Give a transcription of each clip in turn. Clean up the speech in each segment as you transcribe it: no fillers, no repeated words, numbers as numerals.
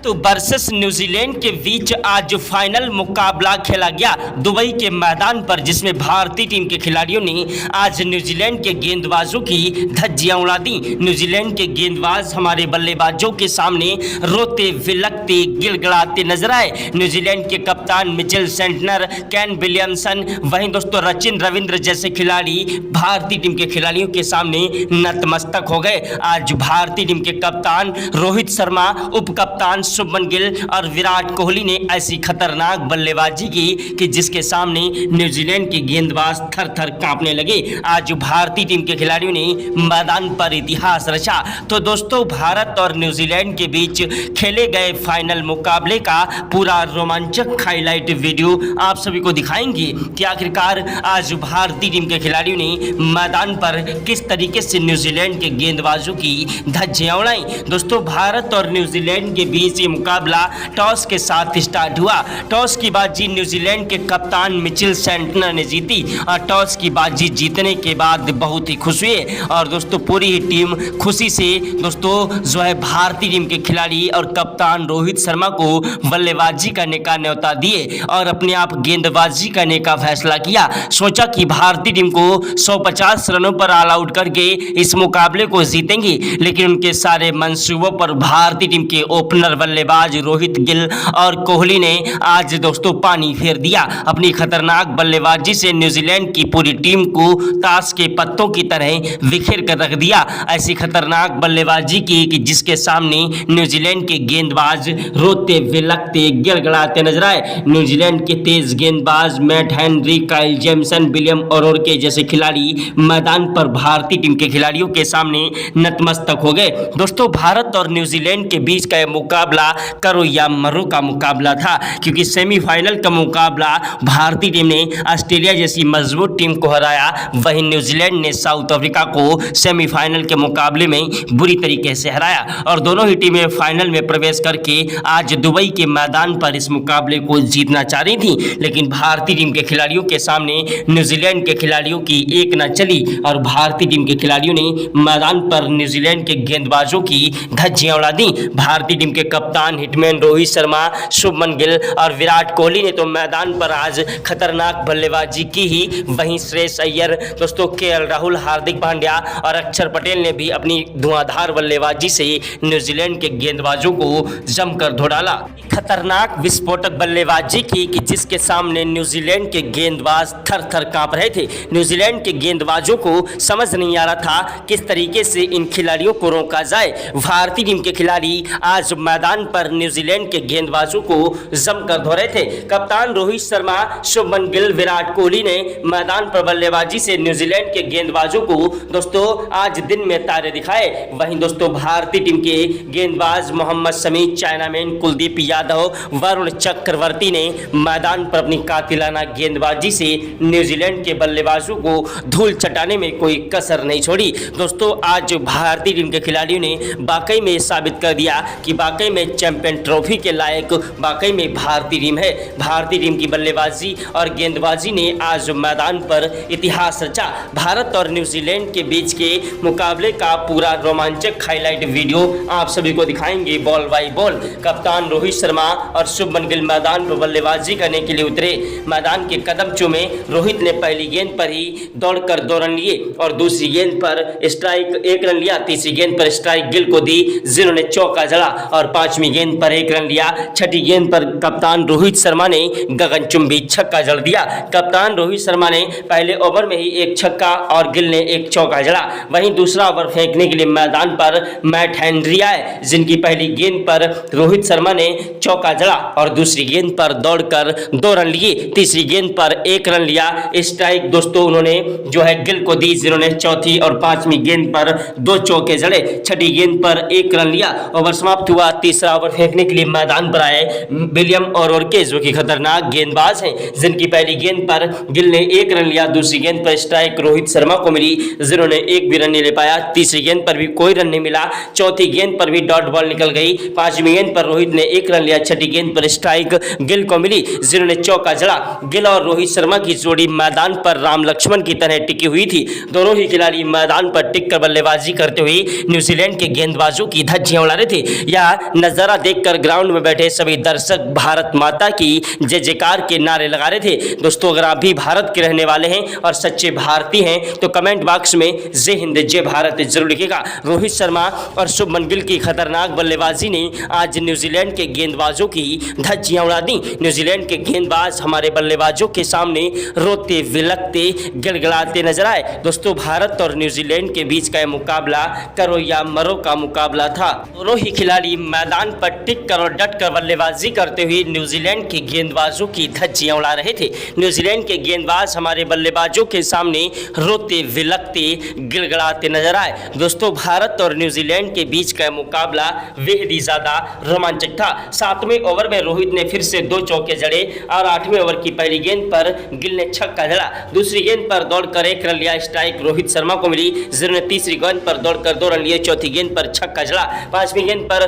Bharat versus New Zealand के बीच आज final मुकाबला खेला गया दुबई के मैदान पर, जिसमें भारतीय टीम के खिलाड़ियों ने आज न्यूजीलैंड के गेंदबाजों की धज्जियां उड़ा दी। न्यूजीलैंड के गेंदबाज हमारे बल्लेबाजों के सामने रोते विलकते गिड़गिड़ाते नजर आए। न्यूजीलैंड के कप्तान मिचेल सेंटनर, केन विलियमसन, वहीं दोस्तों सचिन रविंद्र जैसे खिलाड़ी भारतीय टीम के खिलाड़ियों के सामने नतमस्तक हो गए। आज भारतीय टीम के कप्तान रोहित शर्मा, उप कप्तान शुभमन गिल और विराट कोहली ने ऐसी खतरनाक बल्लेबाजी की कि जिसके सामने न्यूजीलैंड के गेंदबाज थर थर कांपने लगे। आज भारतीय टीम के खिलाड़ियों ने मैदान पर इतिहास रचा। तो दोस्तों, भारत और न्यूजीलैंड के बीच खेले गए फाइनल मुकाबले का पूरा रोमांचक हाईलाइट वीडियो आप सभी को दिखाएंगे कि आखिरकार आज भारतीय टीम के खिलाड़ियों ने मैदान पर किस तरीके से न्यूजीलैंड के गेंदबाजों की धज्जियां उड़ाई। दोस्तों, भारत और न्यूजीलैंड के बीच ये मुकाबला टॉस के साथ स्टार्ट हुआ। टॉस की बाजी न्यूजीलैंड के कप्तान मिचेल सेंटनर ने जीती और टॉस की बाजी जीतने के बाद बहुत ही खुश हुए और दोस्तों पूरी ही टीम खुशी से दोस्तों जो है भारतीय टीम के खिलाड़ी और कप्तान रोहित शर्मा को बल्लेबाजी करने का न्योता दिए और अपने आप गेंदबाजी करने का फैसला किया। सोचा कि भारतीय टीम को 150 रनों पर ऑल आउट करके इस मुकाबले को जीतेंगे, लेकिन उनके सारे मंसूबों पर भारतीय टीम के ओपनर बल्लेबाज रोहित गिल और कोहली ने आज दोस्तों पानी फेर दिया। अपनी खतरनाक बल्लेबाजी से न्यूजीलैंड की पूरी टीम को ताश के पत्तों की तरह बिखेर कर रख दिया। ऐसी खतरनाक बल्लेबाजी की कि जिसके सामने न्यूजीलैंड के गेंदबाज रोते विलकते गिड़गिड़ाते नजर आए। न्यूजीलैंड के तेज गेंदबाज Matt Henry, Kyle Jamieson, William O'Rourke जैसे खिलाड़ी मैदान पर भारतीय टीम के खिलाड़ियों के सामने नतमस्तक हो गए। दोस्तों, भारत और न्यूजीलैंड के बीच का यह मुकाबला करो या मरो का मुकाबला था, क्योंकि सेमीफाइनल का मुकाबला भारतीय टीम ने ऑस्ट्रेलिया जैसी मजबूत टीम को हराया, वहीं न्यूजीलैंड ने साउथ अफ्रीका को सेमीफाइनल के मुकाबले में बुरी तरीके से हराया और दोनों ही टीमें फाइनल में प्रवेश करके आज दुबई के मैदान पर इस मुकाबले को जीतना चाह रही थी, लेकिन भारतीय टीम के खिलाड़ियों के सामने न्यूजीलैंड के खिलाड़ियों की एक न चली और भारतीय टीम के खिलाड़ियों ने मैदान पर न्यूजीलैंड के गेंदबाजों की धज्जियां उड़ा दी। भारतीय टीम के कप्तान हिटमैन रोहित शर्मा, शुभमन गिल और विराट कोहली ने तो मैदान पर आज खतरनाक बल्लेबाजी की ही, वहीं श्रेयस अय्यर, दोस्तों केएल राहुल, हार्दिक पांड्या और अक्षर पटेल ने भी अपनी धुआंधार बल्लेबाजी से न्यूजीलैंड के गेंदबाजों को जमकर धो डाला। खतरनाक विस्फोटक बल्लेबाजी की कि जिसके सामने न्यूजीलैंड के गेंदबाज थर थर कांप रहे थे। न्यूजीलैंड के गेंदबाजों को समझ नहीं आ रहा था किस तरीके से इन खिलाड़ियों को रोका जाए। भारतीय टीम के खिलाड़ी आज मैदान पर न्यूजीलैंड के गेंदबाजों को जमकर धो रहे थे। कप्तान रोहित शर्मा, शुभमन गिल, विराट कोहली ने मैदान पर बल्लेबाजी से न्यूजीलैंड के गेंदबाजों को दोस्तों आज दिन में तारे दिखाए। वहीं दोस्तों भारतीय टीम के गेंदबाज मोहम्मद शमी, चाइनामैन कुलदीप यादव, वरुण चक्रवर्ती ने मैदान पर अपनी कातिलाना गेंदबाजी से न्यूजीलैंड के बल्लेबाजों को धूल चटाने में कोई कसर नहीं छोड़ी। दोस्तों, आज भारतीय टीम के खिलाड़ियों ने वाकई में साबित कर दिया कि वाकई में चैंपियन ट्रॉफी के लायक वाकई में भारतीय टीम है। भारतीय टीम की बल्लेबाजी और गेंदबाजी ने आज मैदान पर इतिहास रचा। भारत और न्यूजीलैंड के बीच के मुकाबले का पूरा रोमांचक हाईलाइट वीडियो आप सभी को दिखाएंगे बॉल बाई बॉल। कप्तान रोहित शर्मा और शुभमन गिल मैदान पर बल्लेबाजी करने के लिए उतरे। मैदान के कदम चूमे। रोहित ने पहली गेंद पर ही दौड़कर 2 रन लिए और दूसरी गेंद पर स्ट्राइक 1 रन लिया। तीसरी गेंद पर स्ट्राइक गिल को दी, जिन्होंने चौका जड़ा और 5वीं गेंद पर 1 रन लिया। 6ठी गेंद पर कप्तान रोहित शर्मा ने गगनचुंबी छक्का जड़ दिया। कप्तान रोहित शर्मा ने पहले ओवर में ही 1 छक्का और गिल ने 1 चौका जड़ा। वहीं दूसरा ओवर फेंकने के लिए मैदान पर मैट हेनरी आए, जिनकी पहली गेंद पर रोहित शर्मा ने चौका जड़ा और दूसरी गेंद पर दौड़कर 2 रन लिए। तीसरी गेंद पर 1 रन लिया। स्ट्राइक दोस्तों उन्होंने जो है गिल को दी, जिन्होंने चौथी और 5वीं गेंद पर 2 चौके जड़े। 6ठी गेंद पर 1 रन लिया। ओवर समाप्त हुआ। तीसरा ओवर फेंकने के लिए मैदान पर आए विलियम ओरोके, जो कि खतरनाक गेंदबाज हैं, जिनकी पहली गेंद पर गिल ने 1 रन लिया। दूसरी गेंद पर स्ट्राइक रोहित शर्मा को मिली, जिन्होंने 1 भी रन नहीं ले पाया। तीसरी गेंद पर भी कोई रन नहीं मिला। चौथी गेंद पर भी डॉट बॉल निकल गई। 5वीं गेंद पर रोहित ने 1 रन लिया। 6ठी गेंद पर स्ट्राइक गिल को मिली, जिन्होंने चौका जड़ा। गिल और रोहित शर्मा की जोड़ी मैदान पर राम लक्ष्मण की तरह टिकी हुई थी। दोनों ही खिलाड़ी मैदान पर टिककर बल्लेबाजी करते हुए न्यूजीलैंड के गेंदबाजों की धज्जियां उड़ा रहे थे। यह नज़ारा देखकर ग्राउंड में बैठे सभी दर्शक भारत माता की जय जयकार के नारे लगा रहे थे। दोस्तों, अगर आप भी भारत के रहने वाले हैं और सच्चे भारतीय हैं तो कमेंट बॉक्स में जय हिंद जय भारत जरूर लिखिएगा। रोहित शर्मा और शुभमन गिल की खतरनाक बल्लेबाजी ने आज न्यूजीलैंड के गेंदबाजों की धज्जियां उड़ा दी। न्यूजीलैंड के गेंदबाज हमारे बल्लेबाजों के सामने रोते विलकते गिड़गिड़ाते नजर आए। दोस्तों, भारत और न्यूजीलैंड के बीच का यह मुकाबला करो या मरो का मुकाबला था। दोनों ही खिलाड़ी मैदान पर टिक कर और डट कर बल्लेबाजी करते हुए न्यूजीलैंड के गेंदबाजों की धज्जियां उड़ा रहे थे। न्यूजीलैंड के गेंदबाज हमारे बल्लेबाजों के सामने रोते विलकते गिड़गिड़ाते नजर आए। दोस्तों, भारत और न्यूजीलैंड के बीच का मुकाबला बेहद ही ज्यादा रोमांचक था। 7वें ओवर में रोहित ने फिर से 2 चौके जड़े और 8वें ओवर की पहली गेंद पर गिल ने छक्का जड़ा। दूसरी गेंद पर दौड़कर 1 रन लिया। स्ट्राइक रोहित शर्मा को मिली, जिन्होंने तीसरी गेंद पर दौड़कर 2 रन लिए। चौथी गेंद पर छक्का जड़ा। 5वीं गेंद पर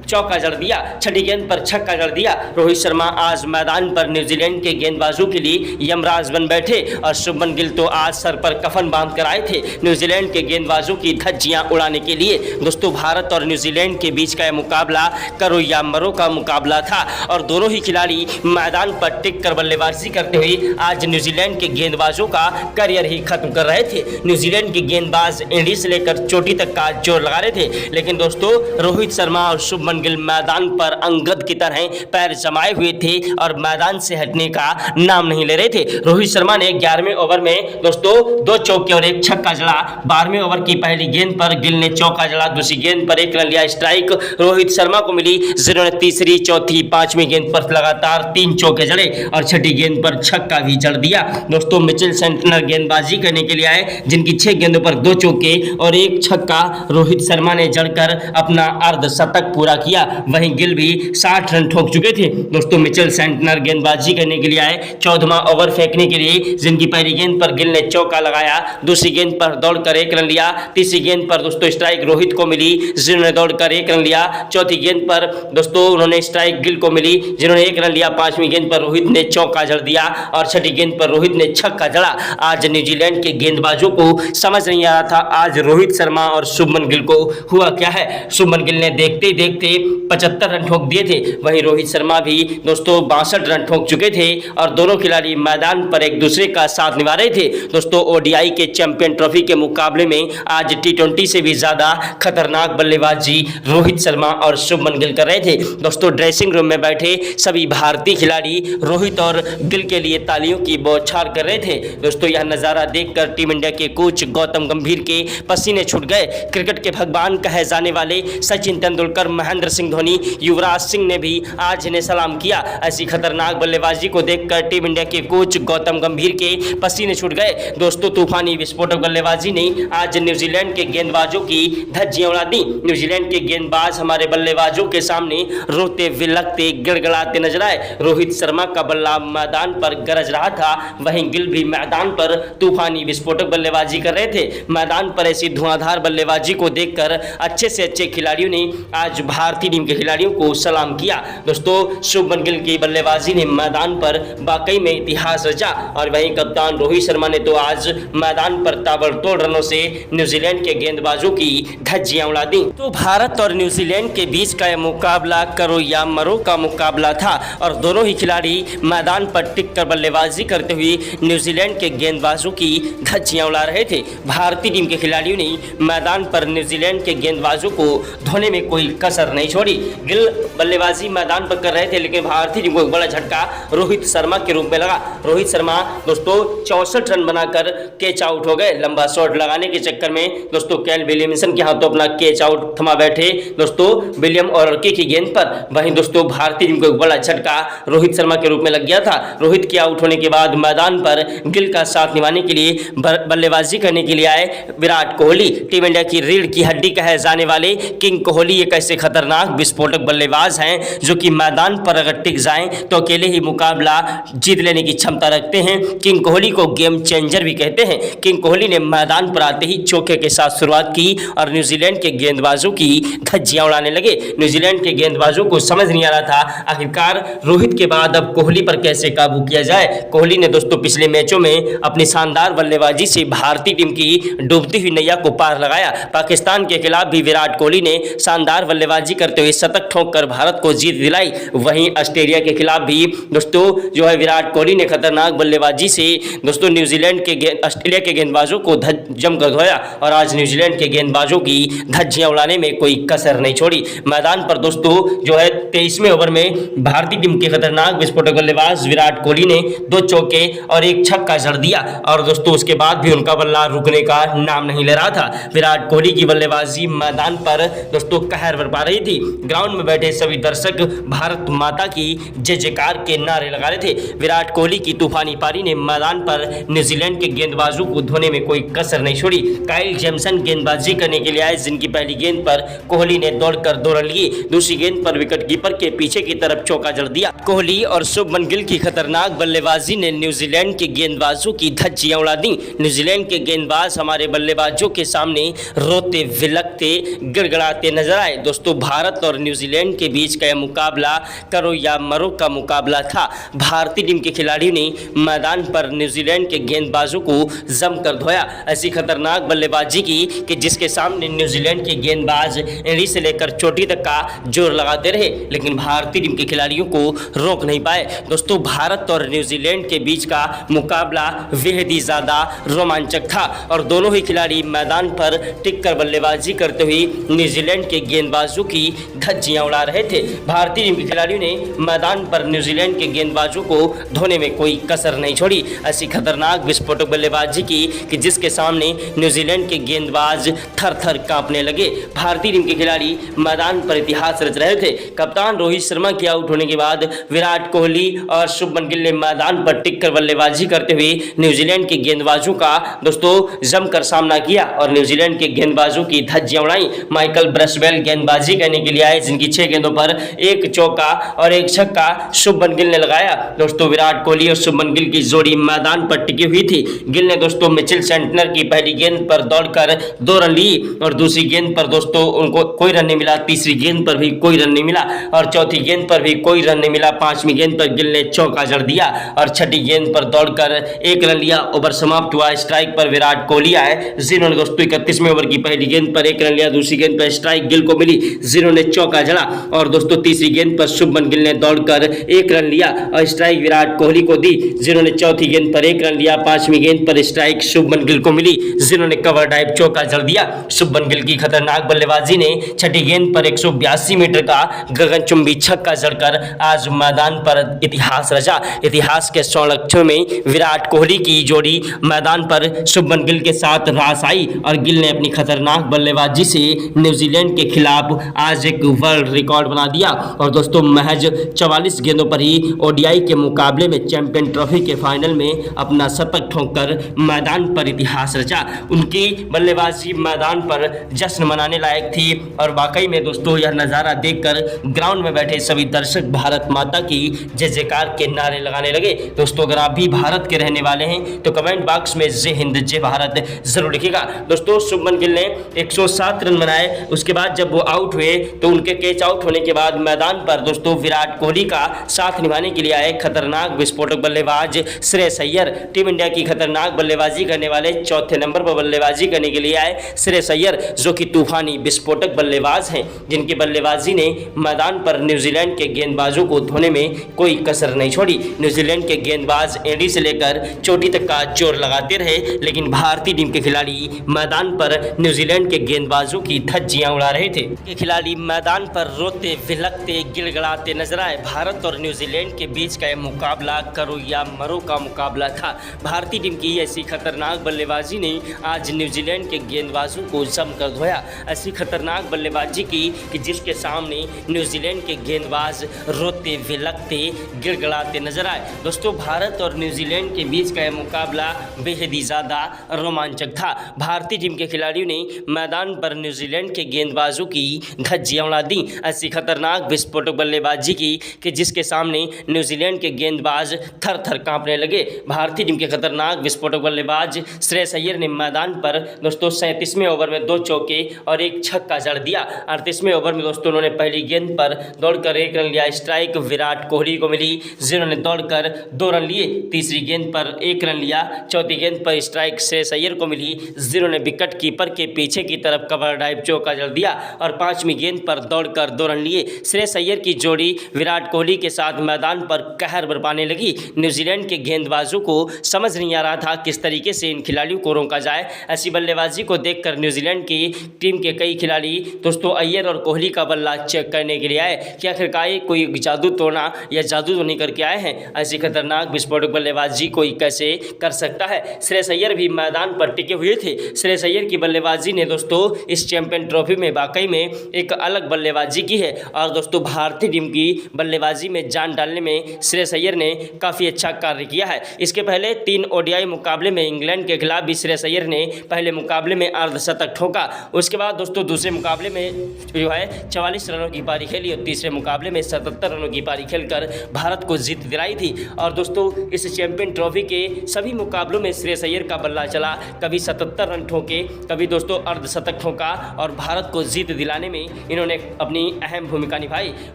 चौका जड़ दिया। 6ठी गेंद पर छक्का जड़ दिया। रोहित शर्मा आज मैदान पर न्यूजीलैंड के गेंदबाजों के लिए यमराज बन बैठे और शुभमन गिल तो आज सर पर कफन बांध कर आए थे न्यूजीलैंड के गेंदबाजों की धज्जियां उड़ाने के लिए। दोस्तों, भारत और न्यूजीलैंड के बीच का यह मुकाबला करो या मरो का मुकाबला था और दोनों ही खिलाड़ी मैदान पर टिक कर बल्लेबाजी करते हुए आज न्यूजीलैंड के गेंदबाजों का करियर ही खत्म कर रहे थे। न्यूजीलैंड के गेंदबाज एंडी से लेकर चोटी तक का जोर लगा रहे थे, लेकिन दोस्तों रोहित शर्मा और शुभमन गिल मैदान पर अंगद की तरह पैर जमाए हुए थे और मैदान से हटने का नाम नहीं ले रहे थे। रोहित शर्मा ने 11वें ओवर में दोस्तों 2 चौके और 1 छक्का जड़ा। 12वें ओवर की पहली गेंद पर गिल ने चौका जड़ा। दूसरी गेंद पर 1 रन लिया। स्ट्राइक रोहित शर्मा को मिली, जिन्होंने तीसरी, चौथी, 5वीं गेंद पर लगातार 3 चौके जड़े और 6ठी गेंद पर छक्का भी जड़ दिया। दोस्तों, मिचेल सेंटनर गेंदबाजी करने के लिए आए, जिनकी 6 गेंदों पर 2 चौके और 1 छक्का रोहित शर्मा ने जड़कर अपना अर्धशतक पूरा किया। वहीं गिल भी 60 रन ठोक चुके थे। दोस्तों, मिचेल सेंटनर गेंदबाजी करने के लिए आए 14वां ओवर फेंकने के लिए, जिनकी पहली गेंद पर गिल ने चौका लगाया। दूसरी गेंद पर दौड़कर 1 रन लिया। तीसरी गेंद पर दोस्तों स्ट्राइक रोहित को मिली, जिन्होंने दौड़कर 1 रन लिया। चौथी गेंद पर दोस्तों उन्होंने स्ट्राइक गिल को मिली, जिन्होंने 1 रन लिया। 5वीं गेंद पर रोहित ने चौका जड़ दिया और 6ठी गेंद पर रोहित ने छक्का जड़ा। आज न्यूजीलैंड के गेंदबाजों को समझ नहीं आ रहा था आज रोहित शर्मा और शुभमन गिल को हुआ क्या है। शुभमन गिल ने देखते ही देखते 75 रन ठोक दिए थे। वहीं रोहित शर्मा भी दोस्तों 62 रन ठोक चुके थे और दोनों खिलाड़ी मैदान पर एक दूसरे का साथ निभा रहे थे। दोस्तों, ओडीआई के चैंपियन ट्रॉफी के मुकाबले में आज टी20 से भी ज्यादा खतरनाक बल्लेबाजी रोहित शर्मा और शुभमन गिल कर रहे थे। दोस्तों, ड्रेसिंग रूम में बैठे सभी भारतीय खिलाड़ी रोहित और गिल के लिए तालियों की बौछार कर रहे थे। दोस्तों, यह नजारा देखकर टीम इंडिया के कोच गौतम गंभीर के पसीने छूट गए। क्रिकेट के भगवान कहे जाने वाले सचिन तेंदुलकर, महेंद्र सिंह धोनी, युवराज सिंह ने भी आज इन्हें सलाम किया। ऐसी खतरनाक बल्लेबाजी को देखकर टीम इंडिया के कोच गौतम गंभीर के पसीने छूट गए। दोस्तों, तूफानी विस्फोटक बल्लेबाजी ने आज न्यूजीलैंड के गेंदबाजों की धज्जियां उड़ा दी। न्यूजीलैंड के गेंदबाज हमारे बल्लेबाजों के सामने रोते विलकते गिड़गिड़ाते नजर आए। रोहित शर्मा का बल्ला मैदान पर गरज रहा था, वहीं गिल भी मैदान पर तूफानी विस्फोटक बल्लेबाजी कर रहे थे। मैदान पर ऐसी धुआंधार बल्लेबाजी को देखकर अच्छे से अच्छे खिलाड़ियों ने आज भारतीय टीम के खिलाड़ियों को सलाम किया। दोस्तों, शुभमन गिल की बल्लेबाजी ने मैदान पर वाकई में इतिहास रचा और वहीं कप्तान रोहित शर्मा ने तो आज मैदान पर ताबड़तोड़ रनों से न्यूजीलैंड के गेंदबाजों की धज्जियां उड़ा दी। तो भारत और न्यूजीलैंड के बीच का यह मुकाबला करो या मरो का मुकाबला था और दोनों ही खिलाड़ी मैदान पर टिक कर बल्लेबाजी करते हुए न्यूजीलैंड के गेंदबाजों की धज्जियां उड़ा रहे थे। भारतीय टीम के खिलाड़ियों ने मैदान पर न्यूजीलैंड के गेंदबाजों को धोने में कोई कसर नहीं छोड़ी। गिल बल्लेबाजी मैदान पर कर रहे थे, लेकिन भारतीय टीम को एक बड़ा झटका रोहित शर्मा के रूप में लगा। रोहित शर्मा दोस्तों 64 रन बनाकर कैच आउट हो गए। लंबा शॉट लगाने के चक्कर में दोस्तों कैल विलियमसन के हाथों अपना कैच आउट थमा बैठे दोस्तों विलियम और की गेंद पर। वहीं दोस्तों भारतीय टीम को एक बड़ा झटका रोहित शर्मा के रूप में लग गया था। रोहित के आउट होने के बाद मैदान पर गिल का साथ निभाने के लिए बल्लेबाजी करने के लिए आए विराट कोहली। टीम इंडिया की रीढ़ की हड्डी कहे जाने वाले किंग कोहली एक ऐसे खतरनाक विस्फोटक बल्लेबाज हैं जो कि मैदान पर अगर टिक जाएं तो अकेले ही मुकाबला जीत लेने की क्षमता रखते हैं। किंग कोहली को गेम चेंजर भी कहते हैं। किंग कोहली ने मैदान पर आते ही चौके के साथ शुरुआत की और न्यूजीलैंड के गेंदबाजों की धज्जियां उड़ाने लगे। न्यूजीलैंड के गेंदबाजों को समझ नहीं आ रहा था आखिरकार रोहित के बाद अब कोहली पर कैसे काबू किया जाए। कोहली ने दोस्तों पिछले मैचों में अपनी शानदार बल्लेबाजी से भारतीय टीम की डूबती हुई नैया को पार लगाया। पाकिस्तान के खिलाफ भी विराट कोहली ने शानदार बल्लेबाजी करते करते हुए शतक ठोंककर भारत को जीत दिलाई। वहीं ऑस्ट्रेलिया के खिलाफ भी दोस्तों जो है विराट कोहली ने खतरनाक बल्लेबाजी से दोस्तों न्यूजीलैंड के ऑस्ट्रेलिया के गेंदबाजों को जमकर धोया और आज न्यूजीलैंड के गेंदबाजों की धज्जियां उड़ाने में कोई कसर नहीं छोड़ी। मैदान पर दोस्तों जो है 23वें ओवर में भारतीय टीम के खतरनाक विस्फोटक बल्लेबाज विराट कोहली ने 2 चौके और 1 छक्का जड़ दिया और दोस्तों उसके बाद भी उनका बल्ला रुकने का नाम नहीं ले रहा था। विराट कोहली की बल्लेबाजी मैदान पर दोस्तों कहर बरपा रही थी। ग्राउंड में बैठे सभी दर्शक भारत माता की जय जयकार के नारे लगा रहे थे। विराट कोहली की तूफानी पारी ने मैदान पर न्यूजीलैंड के गेंदबाजों को धोने में कोई कसर नहीं छोड़ी। काइल जेमसन गेंदबाजी करने के लिए आए, जिनकी पहली गेंद पर कोहली ने दौड़कर 2 रन लिए। दूसरी गेंद पर विकेट कीपर के पीछे की तरफ चौका जड़ दिया। कोहली और शुभमन गिल की खतरनाक बल्लेबाजी ने न्यूजीलैंड के गेंदबाजों की धज्जियां उड़ा दी। न्यूजीलैंड के गेंदबाज हमारे बल्लेबाजों के सामने रोते विलकते गिड़गिड़ाते नजर आए। दोस्तों भारत और न्यूजीलैंड के बीच का यह मुकाबला करो या मरो का मुकाबला था। भारतीय टीम के खिलाड़ियों ने मैदान पर न्यूजीलैंड के गेंदबाजों को जमकर धोया। ऐसी खतरनाक बल्लेबाजी की कि जिसके सामने न्यूजीलैंड के गेंदबाज एड़ी से लेकर चोटी तक का जोर लगाते रहे, लेकिन भारतीय टीम के खिलाड़ियों को रोक नहीं पाए। दोस्तों भारत और न्यूजीलैंड के बीच का मुकाबला बेहद ही ज़्यादा रोमांचक था और दोनों ही खिलाड़ी मैदान पर टिककर बल्लेबाजी करते हुए न्यूजीलैंड के गेंदबाजों की धज्जियां उड़ा रहे थे। भारतीय टीम के खिलाड़ियों ने मैदान पर न्यूजीलैंड के गेंदबाजों को धोने में कोई कसर नहीं छोड़ी। ऐसी खतरनाक विस्फोटक बल्लेबाजी की कि जिसके सामने न्यूजीलैंड के गेंदबाज थर-थर कांपने लगे। भारतीय टीम के खिलाड़ी मैदान पर इतिहास रच रहे थे। कप्तान रोहित शर्मा के आउट होने के बाद विराट कोहली और शुभमन गिल ने मैदान पर टिककर बल्लेबाजी करते हुए न्यूजीलैंड के गेंदबाजों का दोस्तों जमकर सामना किया और न्यूजीलैंड के गेंदबाजों की धज्जियां उड़ाई। माइकल ब्रसवेल गेंदबाजी करने के लिए आए, जिनकी 6 गेंदों पर 1 चौका और 1 छक्का शुभमन गिल ने लगाया। दोस्तों विराट कोहली और शुभमन गिल की जोड़ी मैदान पर टिकी हुई थी। गिल ने दोस्तों मिचेल सेंटनर की पहली गेंद पर दौड़कर 2 रन ली और दूसरी गेंद पर दोस्तों उनको कोई रन नहीं मिला। तीसरी गेंद पर भी कोई रन नहीं मिला और चौथी गेंद पर भी कोई रन नहीं मिला। 5वीं गेंद पर गिल ने चौका जड़ दिया और 6ठी गेंद पर दौड़कर 1 रन लिया। ओवर समाप्त हुआ। स्ट्राइक पर विराट कोहली आए, जिन्होंने दोस्तों 31वें ओवर की पहली गेंद पर 1 रन लिया। दूसरी गेंद पर स्ट्राइक गिल को मिली, जिन्होंने चौका जड़ा और दोस्तों तीसरी गेंद पर शुभमन गिल ने दौड़कर 1 रन लिया और स्ट्राइक विराट कोहली को दी, जिन्होंने चौथी गेंद पर 1 रन लिया। 5वीं गेंद पर स्ट्राइक शुभमन गिल को मिली, जिन्होंने कवर ड्राइव चौका जड़ दिया। शुभमन गिल की खतरनाक बल्लेबाजी ने 6ठी गेंद पर 182 मीटर का गगनचुंबी छक्का जड़कर आज मैदान पर इतिहास रचा। इतिहास के 100 लक्ष्यों में विराट कोहली की जोड़ी मैदान पर शुभमन गिल के साथ रास आई और गिल ने अपनी खतरनाक बल्लेबाजी से न्यूजीलैंड के खिलाफ आज एक वर्ल्ड रिकॉर्ड बना दिया और दोस्तों महज 44 गेंदों पर ही ओडीआई के मुकाबले में चैंपियन ट्रॉफी के फाइनल में अपना शतक ठोंककर मैदान पर इतिहास रचा। उनकी बल्लेबाजी मैदान पर जश्न मनाने लायक थी और वाकई में दोस्तों यह नज़ारा देखकर ग्राउंड में बैठे सभी दर्शक भारत माता की जय जयकार के नारे लगाने लगे। दोस्तों अगर आप भी भारत के रहने वाले हैं तो कमेंट बॉक्स में जय हिंद जय भारत जरूर लिखिएगा। दोस्तों शुभमन गिल ने 107 रन बनाए। उसके बाद जब वो आउट हुए तो उनके कैच आउट होने के बाद मैदान पर दोस्तों विराट कोहली का साथ निभाने के लिए आए खतरनाक विस्फोटक बल्लेबाज श्रेयस अय्यर। टीम इंडिया की खतरनाक बल्लेबाजी करने वाले 4थे नंबर पर बल्लेबाजी करने के लिए आए श्रेयस अय्यर, जो कि तूफानी विस्फोटक बल्लेबाज हैं, जिनकी बल्लेबाजी ने मैदान पर न्यूजीलैंड के गेंदबाजों को धोने में कोई कसर नहीं छोड़ी। न्यूजीलैंड के गेंदबाज एड़ी से लेकर चोटी तक का जोर लगाते रहे, लेकिन भारतीय टीम के खिलाड़ी मैदान पर न्यूजीलैंड के गेंदबाजों की धज्जियां उड़ा रहे थे। के खिलाड़ी मैदान पर रोते विलकते गिड़गिड़ाते नजर आए। भारत और न्यूजीलैंड के बीच का यह मुकाबला करो या मरो का मुकाबला था। भारतीय टीम की ऐसी खतरनाक बल्लेबाजी ने आज न्यूजीलैंड के गेंदबाजों को जमकर धोया। ऐसी खतरनाक बल्लेबाजी की कि जिसके सामने न्यूजीलैंड के गेंदबाज रोते विलकते गिड़गिड़ाते नजर आए। दोस्तों भारत और न्यूजीलैंड के बीच का यह मुकाबला बेहद ही ज़्यादा रोमांचक था। भारतीय टीम के खिलाड़ियों ने मैदान पर न्यूजीलैंड के गेंदबाजों की धज्जियां उड़ा दी। ऐसी खतरनाक विस्फोटक बल्लेबाजी की कि जिसके सामने न्यूजीलैंड के गेंदबाज थर थर कांपने लगे। भारतीय टीम के खतरनाक विस्फोटक बल्लेबाज श्रेयस अय्यर ने मैदान पर दोस्तों 37वें ओवर में 2 चौके और 1 छक्का जड़ दिया। 38वें ओवर में दोस्तों उन्होंने पहली गेंद पर पर दौड़कर 1 रन लिया। स्ट्राइक विराट कोहली को मिली, जिन्होंने दौड़कर 2 रन लिए। तीसरी गेंद पर 1 रन लिया। चौथी गेंद पर स्ट्राइक श्रेयस अय्यर को मिली, जिन्होंने विकेट कीपर के पीछे की तरफ कवर ड्राइव चौका जड़ दिया। और 5वीं गेंद पर दौड़कर 2 रन लिए। श्रेयस अय्यर की जोड़ी विराट कोहली के साथ मैदान पर कहर बरपाने लगी। न्यूजीलैंड के गेंदबाजों को समझ नहीं आ रहा था किस तरीके से इन खिलाड़ियों को रोका जाए। ऐसी बल्लेबाजी को देखकर न्यूजीलैंड की टीम के कई खिलाड़ी दोस्तों अय्यर और कोहली का बल्ला चेक करने के लिए आए कि आखिरकार कोई जादू टोना या जादू तो नहीं करके आए हैं। ऐसी खतरनाक विस्फोटक बल्लेबाजी कोई कैसे कर सकता है। श्रेयस अय्यर भी मैदान पर टिके हुए थे। श्रेयस अय्यर की बल्लेबाजी ने दोस्तों इस चैंपियन ट्रॉफी में वाकई में एक अलग बल्लेबाजी की है। और दोस्तों भारतीय टीम की बल्लेबाजी में जान डालने में श्रेयस अय्यर ने काफ़ी अच्छा कार्य किया है। इसके पहले 3 ओडीआई मुकाबले में इंग्लैंड के खिलाफ भी श्रेयस अय्यर ने पहले मुकाबले में अर्धशतक ठोका। उसके बाद दोस्तों दूसरे मुकाबले में जो है 44 रनों की पारी खेली और तीसरे मुकाबले में 77 रनों की पारी खेलकर भारत को जीत दिलाई थी। और दोस्तों इस चैंपियन ट्रॉफी के सभी मुकाबलों में श्रेयस अय्यर का बल्ला चला। कभी 77 रन ठोके, कभी दोस्तों अर्धशतक ठोका और भारत को जीत दिलाने में इन्होंने अपनी अहम भूमिका निभाई।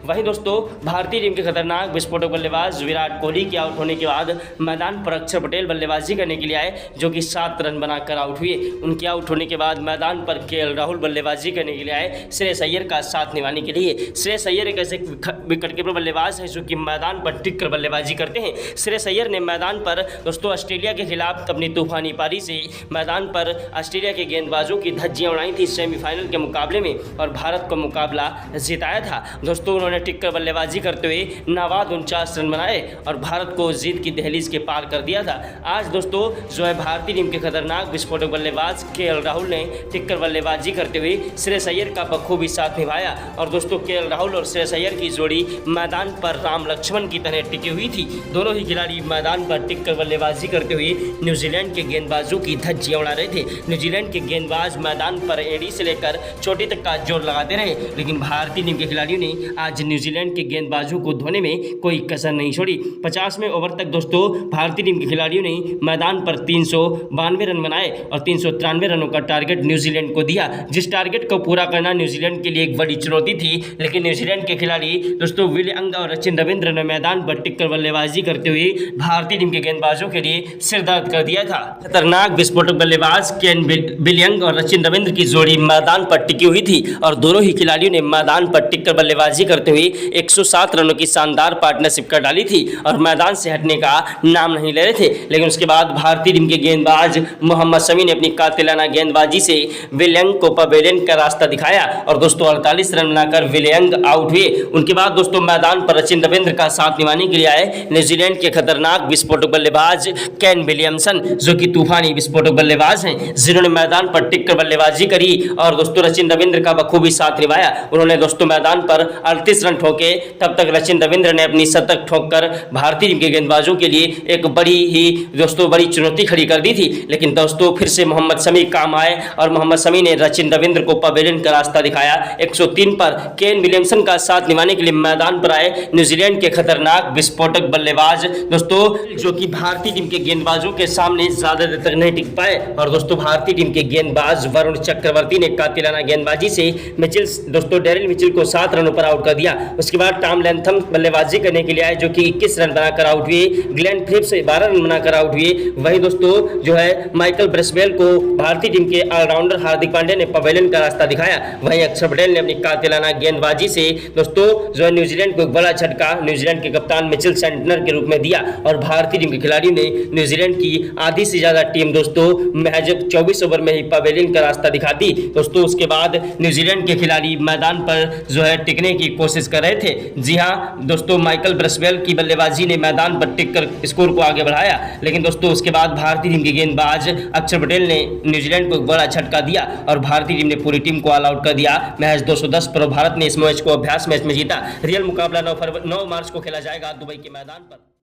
वहीं दोस्तों भारतीय टीम के खतरनाक विस्फोटक बल्लेबाज विराट कोहली के आउट होने के बाद मैदान पर अक्षर पटेल बल्लेबाजी करने के लिए आए, जो कि 7 रन बनाकर आउट हुए। उनके आउट होने के बाद मैदान पर केएल राहुल बल्लेबाजी करने के लिए आए श्रेयस अय्यर का साथ निभाने के लिए। श्रेयस अय्यर एक ऐसे विकेटकीपर बल्लेबाज हैं जो कि मैदान पर टिक कर बल्लेबाजी करते हैं। श्रेयस अय्यर ने मैदान पर दोस्तों ऑस्ट्रेलिया के खिलाफ अपनी तूफानी पारी से मैदान पर ऑस्ट्रेलिया के गेंदबाजों की धज्जियां उड़ाई थी सेमीफाइनल के मुकाबले में और भारत को मुकाबला जिताया था। दोस्तों उन्होंने टिक कर बल्लेबाजी करते हुए नाबाद 49 रन बनाए और भारत को जीत की दहलीज के पार कर दिया था। आज दोस्तों जो है भारतीय टीम के खतरनाक विस्फोटक बल्लेबाज केएल राहुल ने टिक कर बल्लेबाजी करते हुए श्रेयस अय्यर का बखूबी साथ निभाया। और दोस्तों केएल राहुल और श्रेयस अय्यर की जोड़ी मैदान पर राम लक्ष्मण की तरह टिकी हुई थी। दोनों ही खिलाड़ी मैदान पर टिक कर बल्लेबाजी करते हुए न्यूजीलैंड के गेंदबाजों की धज्जियां उड़ा रहे थे। न्यूजीलैंड के गेंदबाज मैदान पर एड़ी से लेकर चोटी तक का जोर लगाते रहे, लेकिन भारतीय टीम के खिलाड़ियों ने आज न्यूजीलैंड के गेंदबाजों को धोने में कोई कसर नहीं छोड़ी। 50वें ओवर तक दोस्तों भारतीय टीम के खिलाड़ियों ने मैदान पर 392 रन बनाए और 393 रनों का टारगेट न्यूजीलैंड को दिया। जिस टारगेट को पूरा करना न्यूजीलैंड के लिए एक बड़ी चुनौती थी, लेकिन न्यूजीलैंड के खिलाड़ी दोस्तों विल यंग और सचिन रविंद्र ने मैदान पर टिककर बल्लेबाजी करते हुए भारतीय टीम के गेंदबाजों के लिए सिर दर्द कर दिया था। खतरनाक विस्फोटक बल्लेबाज केन विल यंग और सचिन रविंद्र की जोड़ी मैदान पर टिकी हुई थी और दोनों ही खिलाड़ियों ने मैदान पर टिककर बल्लेबाजी करते हुए 107 रनों की शानदार पार्टनरशिप कर डाली थी और मैदान से हटने का नाम नहीं ले रहे थे। लेकिन उसके बाद भारतीय टीम के गेंदबाज मोहम्मद शमी ने अपनी कातिलाना गेंदबाजी से विल यंग को पवेलियन का रास्ता दिखाया और दोस्तों 48 रन बनाकर विल यंग आउट हुए। उनके बाद दोस्तों मैदान पर सचिन रविंद्र का साथ निभाने के लिए आए न्यूजीलैंड के खतरनाक विस्फोटक बल्लेबाज केन विलियमसन, जो कि तूफानी विस्फोटक बल्लेबाज हैं, जिन्होंने मैदान पर टिककर बल्लेबाजी करी और दोस्तों सचिन रविंद्र का बखूबी साथ निभाया। उन्होंने दोस्तों मैदान पर 38 रन ठोके। तब तक सचिन रविंद्र ने अपनी शतक ठोककर भारतीय टीम के गेंदबाजों के लिए एक बड़ी चुनौती खड़ी कर दी थी। लेकिन दोस्तों फिर से मोहम्मद शमी काम आए और मोहम्मद शमी ने सचिन रविंद्र को पवेलियन का रास्ता दिखाया। 103 पर केन विलियमसन का साथ निभाने के लिए मैदान पर आए न्यूजीलैंड के खतरनाक विस्फोटक बल्लेबाज दोस्तों, जो कि भारतीय टीम के गेंदबाजों के सामने ज्यादा देर तक नहीं टिक पाए। और दोस्तों भारतीय टीम के गेंदबाज वरुण चक्रवर्ती ने कातिलाना गेंदबाजी से डेरिल मिचेल को 7 रनों पर आउट कर दिया। उसके बाद टॉम लैथम बल्लेबाजी करने के लिए आए, जो कि 21 रन बनाकर आउट हुए। ग्लेन फिलिप्स 12 रन बनाकर आउट हुए। वही दोस्तों जो है माइकल ब्रेसवेल को भारतीय टीम के ऑलराउंडर हार्दिक पांड्या ने पवेलियन का रास्ता दिखाया। वहीं अक्षर पटेल ने अपनी कातिलाना गेंदबाजी से दोस्तों जो है न्यूजीलैंड को एक बड़ा झटका न्यूजीलैंड के कप्तान मिचेल सेंटनर के रूप में दिया और भारतीय टीम के खिलाड़ियों ने न्यूजीलैंड की आधी से ज्यादा टीम दोस्तों महज 24 ओवर में ही पवेलियन का रास्ता दिखा दी। दोस्तों उसके बाद न्यूजीलैंड के खिलाड़ी मैदान पर जो है टिकने की कोशिश कर रहे थे। जी हाँ दोस्तों, माइकल ब्रेसवेल की बल्लेबाजी ने मैदान पर टिककर स्कोर को आगे बढ़ाया। लेकिन दोस्तों उसके बाद भारतीय टीम के गेंदबाज अक्षर पटेल ने न्यूजीलैंड को एक बड़ा झटका दिया और भारतीय टीम ने पूरी टीम को ऑल आउट कर दिया। महज 210 पर भारत ने इस मैच को अभ्यास मैच में जीता। रियल मुकाबला 9 मार्च को खेला जाएगा दुबई के मैदान पर।